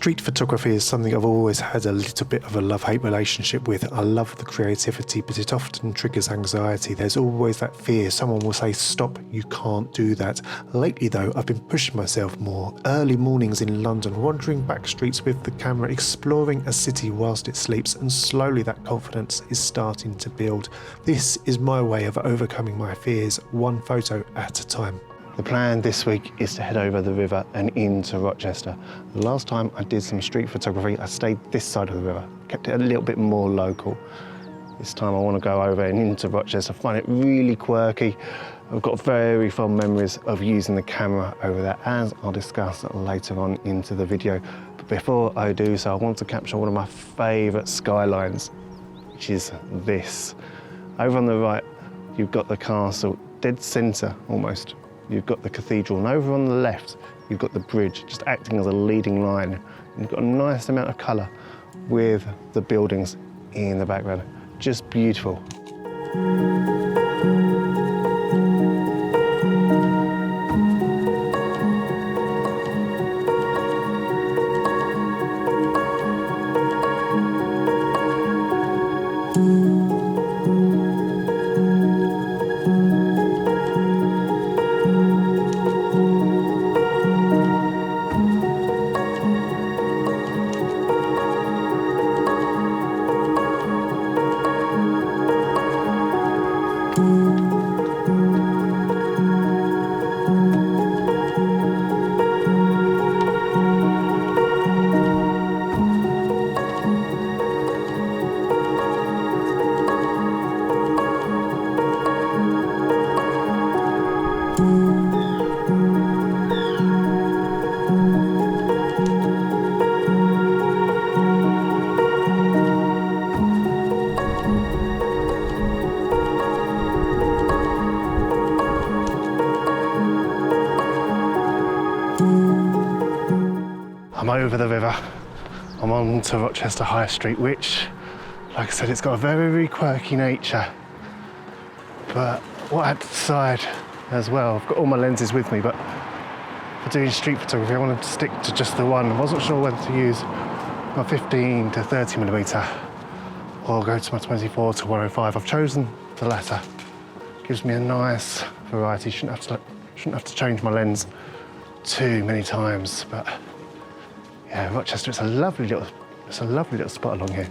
Street photography is something I've always had a little bit of a love-hate relationship with. I love the creativity, but it often triggers anxiety. There's always that fear. Someone will say, stop, you can't do that. Lately though, I've been pushing myself more. Early mornings in London, wandering back streets with the camera, exploring a city whilst it sleeps, and slowly that confidence is starting to build. This is my way of overcoming my fears, one photo at a time. The plan this week is to head over the river and into Rochester. The last time I did some street photography, I stayed this side of the river, kept it a little bit more local. This time I want to go over and into Rochester, find it really quirky. I've got very fond memories of using the camera over there, as I'll discuss later on into the video. But before I do so, I want to capture one of my favourite skylines, which is this. Over on the right, you've got the castle, dead centre almost. You've got the cathedral, and over on the left, you've got the bridge, just acting as a leading line. And you've got a nice amount of colour with the buildings in the background. Just beautiful. I'm over the river, I'm on to Rochester High Street, which, like I said, it's got a very, very quirky nature. But what I had to decide as well, I've got all my lenses with me, but for doing street photography, I wanted to stick to just the one. I wasn't sure whether to use my 15 to 30mm or go to my 24 to 105. I've chosen the latter. Gives me a nice variety. Shouldn't have to change my lens too many times, but yeah, Rochester, it's a lovely little spot along here.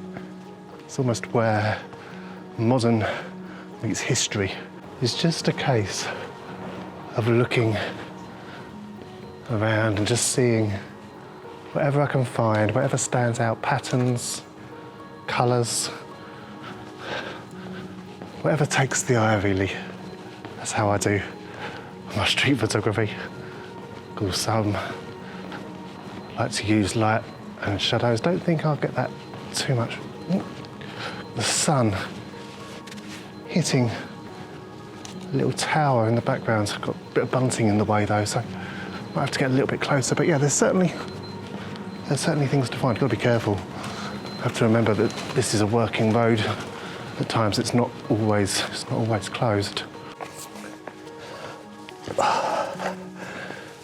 It's almost where modern meets history. It's just a case of looking around and just seeing whatever I can find, whatever stands out, patterns, colours, whatever takes the eye, really. That's how I do my street photography. Of course, some like to use light and shadows. Don't think I'll get that too much. The sun hitting a little tower in the background. I've got a bit of bunting in the way though, so might have to get a little bit closer. But yeah, there's certainly things to find. Got to be careful. I have to remember that this is a working road. At times, it's not always closed.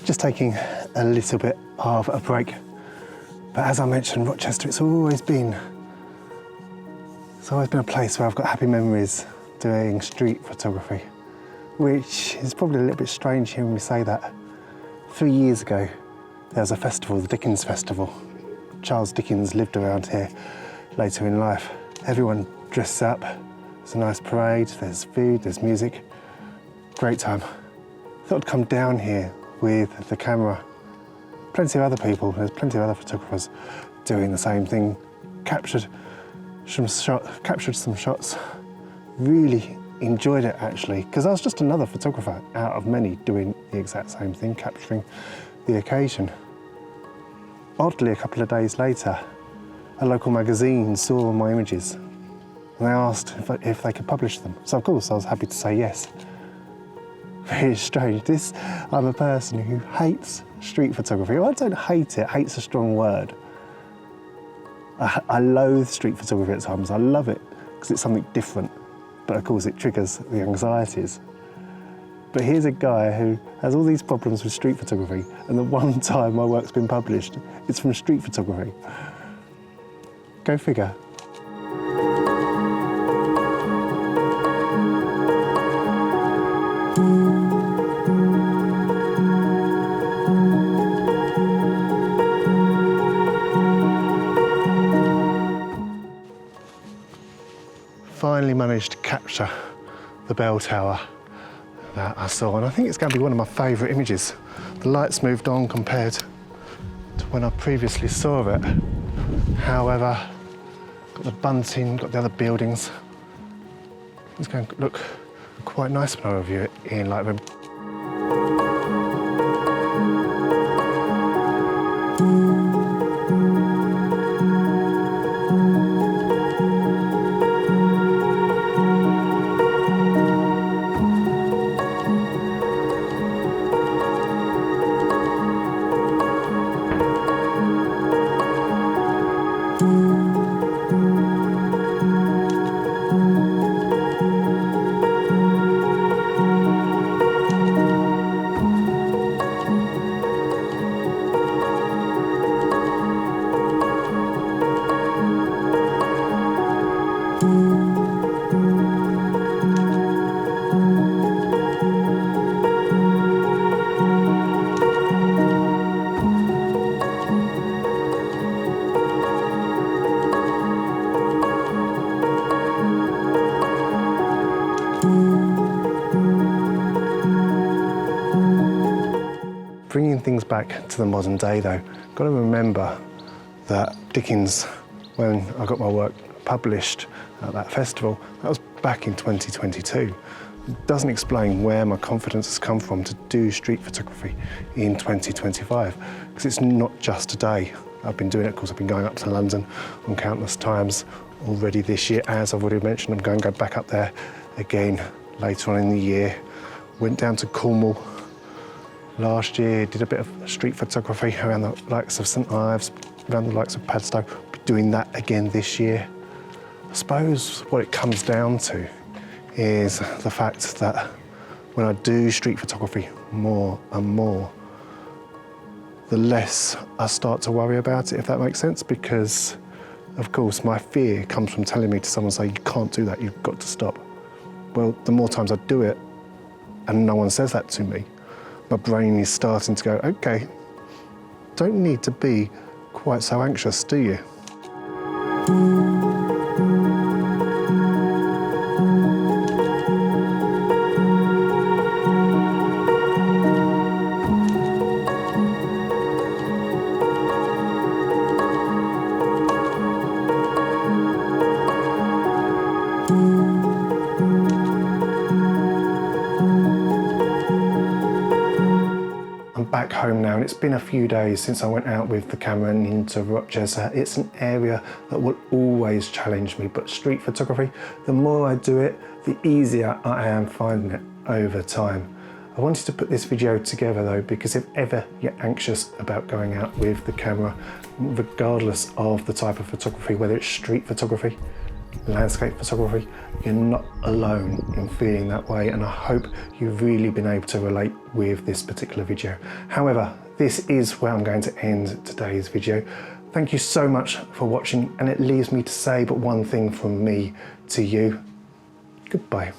Just taking a little bit of a break. But as I mentioned, Rochester, it's always been a place where I've got happy memories doing street photography, which is probably a little bit strange hearing me say that. 3 years ago, there was a festival, the Dickens Festival. Charles Dickens lived around here later in life. Everyone dressed up, there's a nice parade, there's food, there's music. Great time. Thought I'd come down here with the camera. Plenty of other people, there's plenty of other photographers doing the same thing. Captured some shots. Really enjoyed it actually, because I was just another photographer out of many doing the exact same thing, capturing the occasion. Oddly, a couple of days later, a local magazine saw my images and they asked if they could publish them. So of course I was happy to say yes. Very strange. I'm a person who hates street photography. Well, I don't hate it, hate's a strong word. I loathe street photography at times. I love it because it's something different, but of course it triggers the anxieties. But here's a guy who has all these problems with street photography, and the one time my work's been published, it's from street photography. Go figure. Finally managed to capture the bell tower that I saw, and I think it's going to be one of my favourite images. The light's moved on compared to when I previously saw it. However, got the bunting, got the other buildings. It's going to look quite nice when I review it in Lightroom. Bringing things back to the modern day though, got to remember that Dickens, when I got my work published at that festival, that was back in 2022. It doesn't explain where my confidence has come from to do street photography in 2025, because it's not just a day. I've been doing it, of course, I've been going up to London on countless times already this year. As I've already mentioned, I'm going to go back up there again later on in the year. Went down to Cornwall last year, did a bit of street photography around the likes of St Ives, around the likes of Padstow. Be doing that again this year. I suppose what it comes down to is the fact that when I do street photography more and more, the less I start to worry about it, if that makes sense, because of course my fear comes from telling me to someone, say, you can't do that, you've got to stop. Well, the more times I do it and no one says that to me, my brain is starting to go, okay, don't need to be quite so anxious, do you? Back home now, and it's been a few days since I went out with the camera and into Rochester. It's an area that will always challenge me, but street photography, the more I do it, the easier I am finding it over time. I wanted to put this video together though, because if ever you're anxious about going out with the camera, regardless of the type of photography, whether it's street photography, landscape photography, you're not alone in feeling that way, and I hope you've really been able to relate with this particular video. However, this is where I'm going to end today's video. Thank you so much for watching, and it leaves me to say but one thing from me to you. Goodbye.